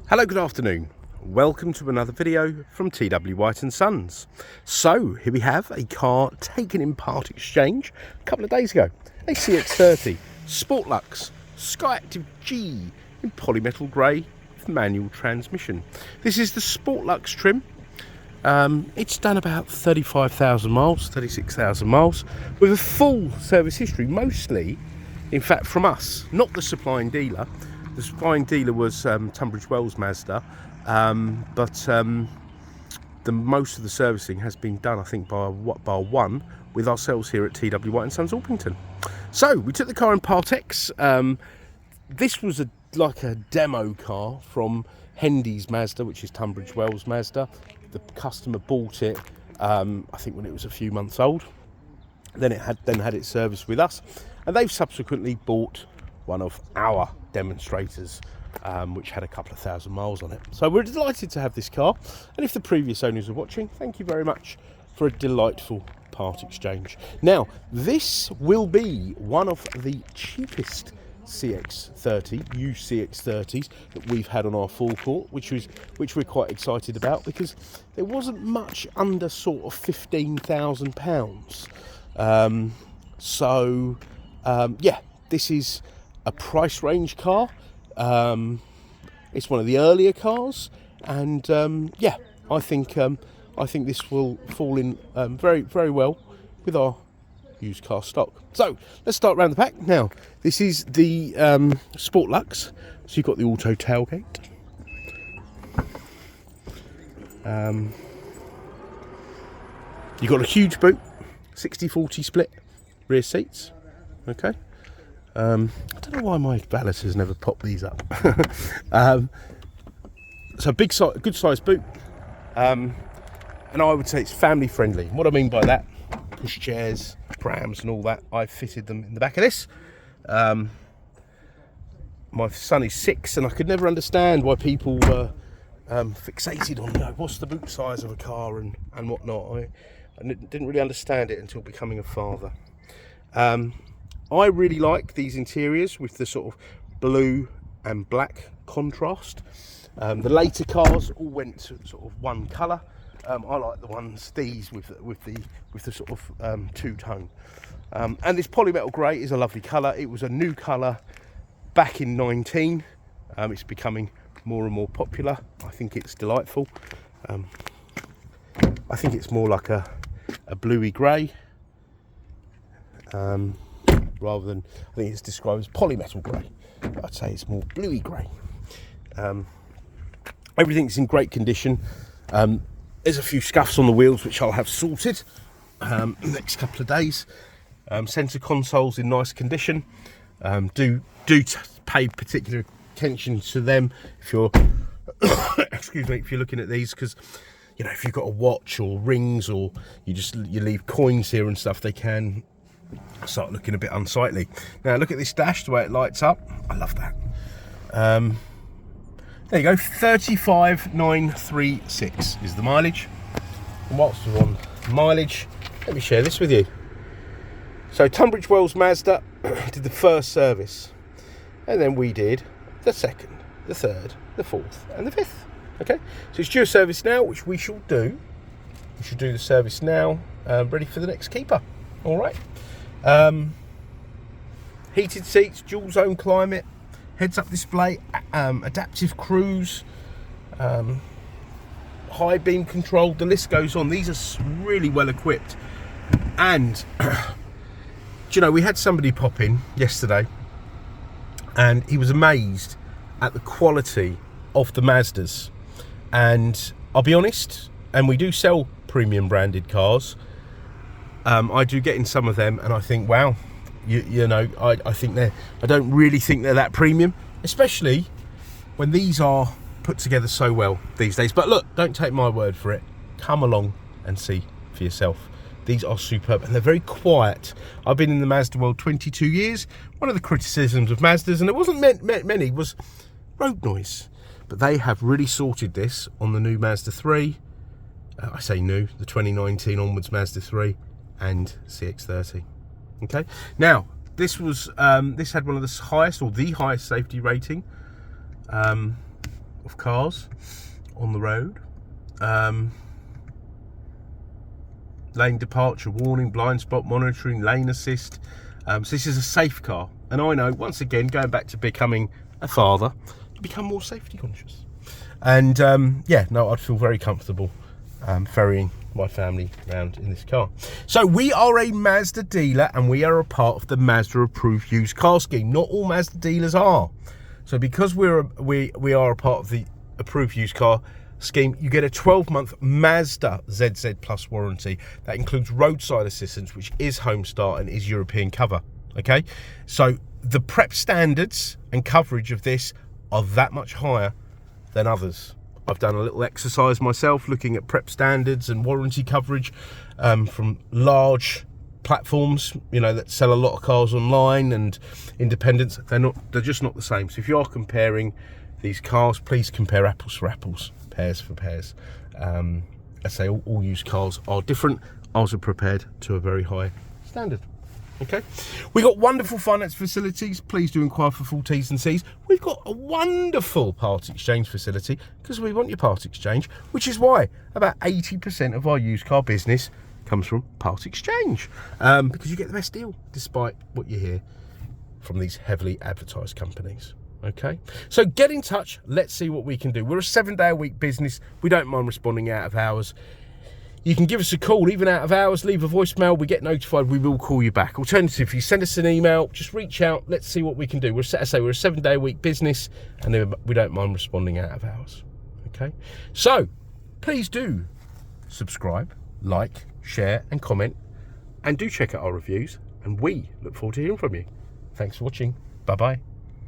Hello, good afternoon. Welcome to another video from TW White & Sons. So here we have a car taken in part exchange a couple of days ago. A CX-30 Sportlux SKYACTIV-G in polymetal grey with manual transmission. This is the Sportlux trim. It's done about 35,000 miles, 36,000 miles with a full service history, mostly, in fact, from us, not the supplying dealer. The supplying dealer was Tunbridge Wells Mazda, but the most of the servicing has been done, I think, by one with ourselves here at TW White & Sons Orpington. So we took the car in Part X. This was like a demo car from Hendy's Mazda, which is Tunbridge Wells Mazda. The customer bought it, I think, when it was a few months old. Then it had its service with us, and they've subsequently bought one of our demonstrators, which had a couple of thousand miles on it. So we're delighted to have this car, and if the previous owners are watching, thank you very much for a delightful part exchange. Now, this will be one of the cheapest CX-30, used CX-30s that we've had on our forecourt, which we're quite excited about, because there wasn't much under sort of £15,000. Yeah, this is a price range car. It's one of the earlier cars, and yeah, I think this will fall in very, very well with our used car stock. So let's start around the back. Now, this is the Sportlux. So you've got the auto tailgate. You've got a huge boot, 60-40 split rear seats. Okay. I don't know why my ballasters never pop these up. So good sized boot, and I would say it's family friendly. What I mean by that, push chairs, prams and all that, I've fitted them in the back of this. My son is 6, and I could never understand why people were fixated on, what's the boot size of a car and whatnot. I didn't really understand it until becoming a father. I really like these interiors with the sort of blue and black contrast. The later cars all went to sort of one colour. I like these with the sort of two-tone. And this polymetal grey is a lovely colour. It was a new colour back in 19. It's becoming more and more popular. I think it's delightful. I think it's more like a bluey grey. Rather than, I think it's described as polymetal grey. I'd say it's more bluey grey. Everything's in great condition. There's a few scuffs on the wheels which I'll have sorted in the next couple of days. Centre consoles in nice condition. Do pay particular attention to them if you're excuse me, if you're looking at these, because if you've got a watch or rings, or you leave coins here and stuff, they can start looking a bit unsightly. Now look at this dash, the way it lights up. I love that. There you go, 35,936 is the mileage. And whilst we're on mileage, let me share this with you. So Tunbridge Wells Mazda did the first service, and then we did the second, the third, the fourth and the fifth. Okay, so it's due a service now, which we shall do. We should do the service now, ready for the next keeper. All right. Heated seats, dual zone climate, heads up display, adaptive cruise, high beam control, the list goes on. These are really well equipped. And we had somebody pop in yesterday, and he was amazed at the quality of the Mazdas. And I'll be honest, and we do sell premium branded cars. I do get in some of them, and I think, wow, I think I don't really think they're that premium, especially when these are put together so well these days. But look, don't take my word for it. Come along and see for yourself. These are superb, and they're very quiet. I've been in the Mazda world 22 years. One of the criticisms of Mazdas, and it wasn't many, was road noise. But they have really sorted this on the new Mazda 3. I say new, the 2019 onwards Mazda 3. And CX-30. Okay, now this was this had one of the highest, or the highest, safety rating of cars on the road. Lane departure warning, blind spot monitoring, lane assist. So this is a safe car. And I know, once again, going back to becoming a father, you become more safety conscious. And yeah, no, I'd feel very comfortable ferrying my family around in this car. So we are a Mazda dealer, and we are a part of the Mazda approved used car scheme. Not all Mazda dealers are. So because we are a part of the approved used car scheme, you get a 12-month Mazda ZZ Plus warranty. That includes roadside assistance, which is home start and is European cover. Okay, so the prep standards and coverage of this are that much higher than others. I've done a little exercise myself looking at prep standards and warranty coverage from large platforms, you know, that sell a lot of cars online and independents. They're just not the same. So if you are comparing these cars, please compare apples for apples, pears for pears. I say all used cars are different. Ours are prepared to a very high standard. Okay, we got wonderful finance facilities. Please do inquire for full T's and C's. We've got a wonderful part exchange facility because we want your part exchange, which is why about 80% of our used car business comes from part exchange, because you get the best deal despite what you hear from these heavily advertised companies. Okay, so get in touch. Let's see what we can do. We're a 7-day-a-week business. We don't mind responding out of hours. You can give us a call, even out of hours, leave a voicemail, we get notified, we will call you back. Alternatively, send us an email, just reach out, let's see what we can do. We're a 7-day-a-week business, and we don't mind responding out of hours. Okay? So, please do subscribe, like, share, and comment, and do check out our reviews, and we look forward to hearing from you. Thanks for watching. Bye-bye.